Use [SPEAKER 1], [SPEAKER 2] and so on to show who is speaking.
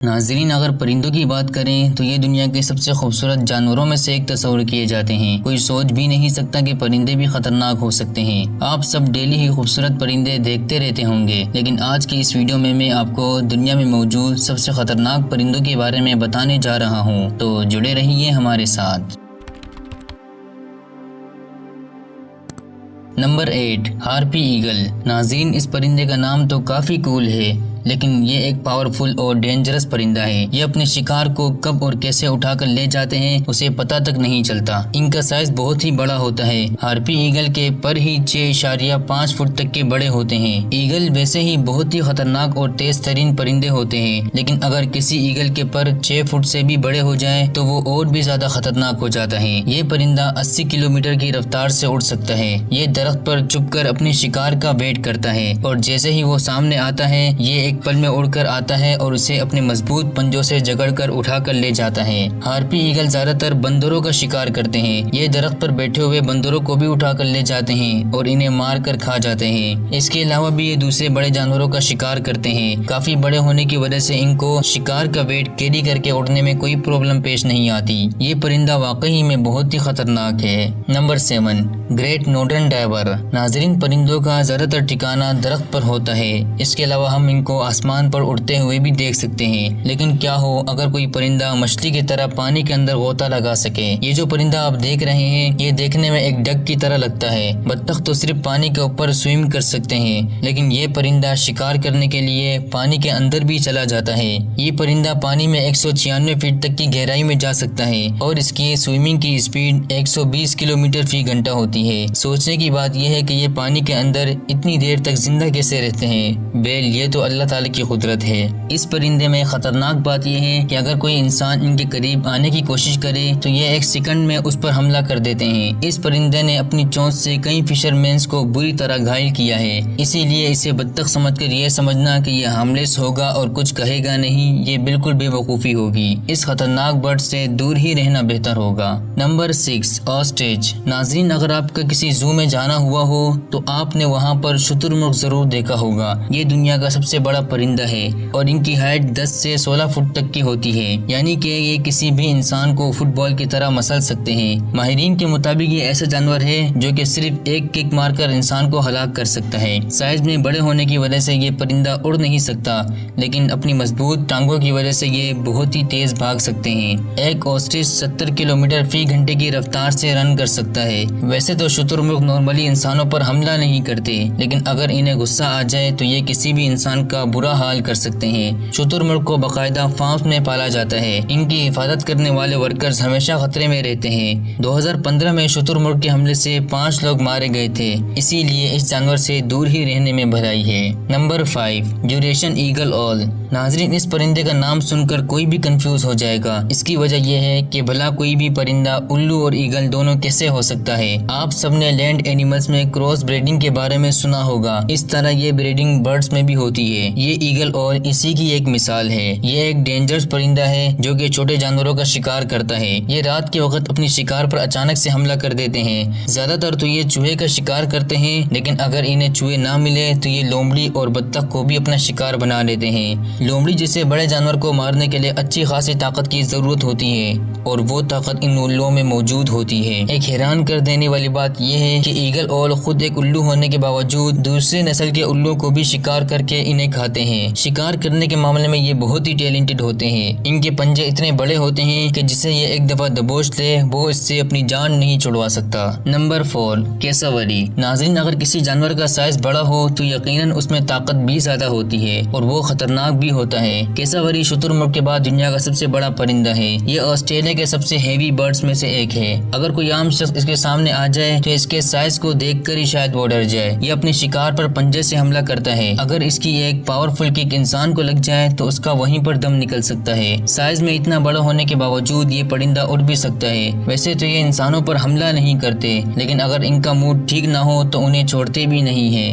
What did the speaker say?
[SPEAKER 1] ناظرین، اگر پرندوں کی بات کریں تو یہ دنیا کے سب سے خوبصورت جانوروں میں سے ایک تصور کیے جاتے ہیں۔ کوئی سوچ بھی نہیں سکتا کہ پرندے بھی خطرناک ہو سکتے ہیں۔ آپ سب ڈیلی ہی خوبصورت پرندے دیکھتے رہتے ہوں گے، لیکن آج کی اس ویڈیو میں آپ کو دنیا میں موجود سب سے خطرناک پرندوں کے بارے میں بتانے جا رہا ہوں، تو جڑے رہیے ہمارے ساتھ۔ Number 8، harpy eagle. ناظرین، اس پرندے کا نام تو کافی کول ہے، لیکن یہ ایک پاورفل اور ڈینجرس پرندہ ہے۔ یہ اپنے شکار کو کب اور کیسے اٹھا کر لے جاتے ہیں اسے پتہ تک نہیں چلتا۔ ان کا سائز بہت ہی بڑا ہوتا ہے۔ ہارپی ایگل کے پر ہی 6.5 فٹ تک کے بڑے ہوتے ہیں۔ ایگل ویسے ہی بہت ہی خطرناک اور تیز ترین پرندے ہوتے ہیں، لیکن اگر کسی ایگل کے پر 6 فٹ سے بھی بڑے ہو جائیں تو وہ اور بھی زیادہ خطرناک ہو جاتا ہے۔ یہ پرندہ 80 کلومیٹر کی رفتار سے اڑ سکتا ہے۔ یہ درخت پر چھپ کر اپنے شکار کا ویٹ کرتا ہے، اور جیسے ہی وہ سامنے آتا ہے یہ ایک پل میں اڑ کر آتا ہے اور اسے اپنے مضبوط پنجوں سے جکڑ کر اٹھا کر لے جاتا ہے۔ ہارپی ایگل زیادہ تر بندروں کا شکار کرتے ہیں۔ یہ درخت پر بیٹھے ہوئے بندروں کو بھی اٹھا کر لے جاتے ہیں اور انہیں مار کر کھا جاتے ہیں۔ اس کے علاوہ بھی یہ دوسرے بڑے جانوروں کا شکار کرتے ہیں۔ کافی بڑے ہونے کی وجہ سے ان کو شکار کا ویٹ کیری کر کے اڑنے میں کوئی پرابلم پیش نہیں آتی۔ یہ پرندہ واقعی میں بہت ہی خطرناک ہے۔ Number 7، great northern diver. ناظرین، پرندوں کا زیادہ تر ٹھکانہ درخت پر ہوتا ہے۔ اس کے علاوہ ہم ان کو آسمان پر اڑتے ہوئے بھی دیکھ سکتے ہیں، لیکن کیا ہو اگر کوئی پرندہ مچھلی کی طرح پانی کے اندر غوطہ لگا سکے۔ یہ جو پرندہ آپ دیکھ رہے ہیں یہ دیکھنے میں ایک ڈک کی طرح لگتا ہے۔ بطخ تو صرف پانی کے اوپر سوئم کر سکتے ہیں، لیکن یہ پرندہ شکار کرنے کے لیے پانی کے اندر بھی چلا جاتا ہے۔ یہ پرندہ پانی میں 196 فٹ تک کی گہرائی میں جا سکتا ہے، اور اس کی سوئمنگ کی اسپیڈ 120 کلومیٹر فی گھنٹہ ہوتی ہے۔ سوچنے کی بات یہ ہے کہ یہ پانی کے اندر اتنی دیر تک زندہ کیسے رہتے ہیں۔ یہ تو اللہ تعالی کی قدرت ہے۔ اس پرندے میں خطرناک بات یہ ہے کہ اگر کوئی انسان ان کے قریب آنے کی کوشش کرے تو یہ ایک سیکنڈ میں اس پر حملہ کر دیتے ہیں۔ اس پرندے نے اپنی چونچ سے کئی فشرمینز کو بری طرح گھائل کیا ہے، اسی لیے اسے بطخ سمجھ کر یہ سمجھنا کہ یہ ہارملیس ہوگا اور کچھ کہے گا نہیں، یہ بالکل بے وقوفی ہوگی۔ اس خطرناک برڈ سے دور ہی رہنا بہتر ہوگا۔ Number 6، ostrich. ناظرین، اگر آپ کا کسی زو میں جانا ہوا ہو تو آپ نے وہاں پر شتر مرغ ضرور دیکھا ہوگا۔ یہ دنیا کا سب سے بڑا پرندہ ہے اور ان کی ہائٹ 10 سے 16 فٹ تک کی ہوتی ہے، یعنی کہ یہ کسی بھی انسان کو فٹ بال کی طرح مسل سکتے ہیں۔ ماہرین کے مطابق یہ ایسا جانور ہے جو کہ صرف ایک کک مار کر انسان کو ہلاک کر سکتا ہے۔ سائز میں بڑے ہونے کی وجہ سے یہ پرندہ اڑ نہیں سکتا، لیکن اپنی مضبوط ٹانگوں کی وجہ سے یہ بہت ہی تیز بھاگ سکتے ہیں۔ ایک آسٹرچ 70 کلومیٹر فی گھنٹے کی رفتار سے رن کر سکتا ہے۔ ویسے تو شتر مرغ نارملی انسانوں پر حملہ نہیں کرتے، لیکن اگر انہیں غصہ آ جائے تو یہ کسی بھی انسان کا برا حال کر سکتے ہیں۔ شتر مرغ کو باقاعدہ فارمز میں پالا جاتا ہے۔ ان کی حفاظت کرنے والے ورکرز ہمیشہ خطرے میں رہتے ہیں۔ 2015 میں شتر مرغ کے حملے سے 5 لوگ مارے گئے تھے، اسی لیے اس جانور سے دور ہی رہنے میں بھلائی ہے۔ نمبر 5، یوریشین ایگل اول۔ ناظرین، اس پرندے کا نام سن کر کوئی بھی کنفیوز ہو جائے گا۔ اس کی وجہ یہ ہے کہ بھلا کوئی بھی پرندہ الو اور ایگل دونوں کیسے ہو سکتا ہے۔ آپ سب نے لینڈ اینیملز میں کراس بریڈنگ کے بارے میں سنا ہوگا، اس طرح یہ بریڈنگ برڈز میں بھی ہوتی ہے۔ یہ ایگل اول اسی کی ایک مثال ہے۔ یہ ایک ڈینجرس پرندہ ہے جو کہ چھوٹے جانوروں کا شکار کرتا ہے۔ یہ رات کے وقت اپنی شکار پر اچانک سے حملہ کر دیتے ہیں۔ زیادہ تر تو یہ چوہے کا شکار کرتے ہیں، لیکن اگر انہیں چوہے نہ ملے تو یہ لومڑی اور بطخ کو بھی اپنا شکار بنا لیتے ہیں۔ لومڑی جیسے بڑے جانور کو مارنے کے لیے اچھی خاصی طاقت کی ضرورت ہوتی ہے، اور وہ طاقت ان الوؤں میں موجود ہوتی ہے۔ ایک حیران کر دینے والی بات یہ ہے کہ ایگل اول خود ایک الو ہونے کے باوجود دوسرے نسل کے الوؤں کو بھی شکار کر کے انہیں کھاتے ہیں۔ شکار کرنے کے معاملے میں یہ بہت ہی ٹیلنٹڈ ہوتے ہیں۔ ان کے پنجے اتنے بڑے ہوتے ہیں کہ جسے یہ ایک دفعہ دبوچ لے وہ اس سے اپنی جان نہیں چھڑوا سکتا۔ نمبر 4، کیساوری۔ ناظرین، اگر کسی جانور کا سائز بڑا ہو تو یقیناً اس میں طاقت بھی زیادہ ہوتی ہے اور وہ خطرناک بھی ہوتا ہے۔ کیساوری شتر مرغ کے بعد دنیا کا سب سے بڑا پرندہ ہے۔ یہ آسٹریلیا کے سب سے ہیوی برڈز میں سے ایک ہے۔ اگر کوئی عام شخص اس کے سامنے آ جائے تو اس کے سائز کو دیکھ کر ہی شاید وہ ڈر جائے۔ یہ اپنے شکار پر پنجے سے حملہ کرتا ہے۔ اگر اس کی ایک پاورفل کک انسان کو لگ جائے تو اس کا وہیں پر دم نکل سکتا ہے۔ سائز میں اتنا بڑا ہونے کے باوجود یہ پرندہ اڑ بھی سکتا ہے۔ ویسے تو یہ انسانوں پر حملہ نہیں کرتے، لیکن اگر ان کا موڈ ٹھیک نہ ہو تو انہیں چھوڑتے بھی نہیں ہیں۔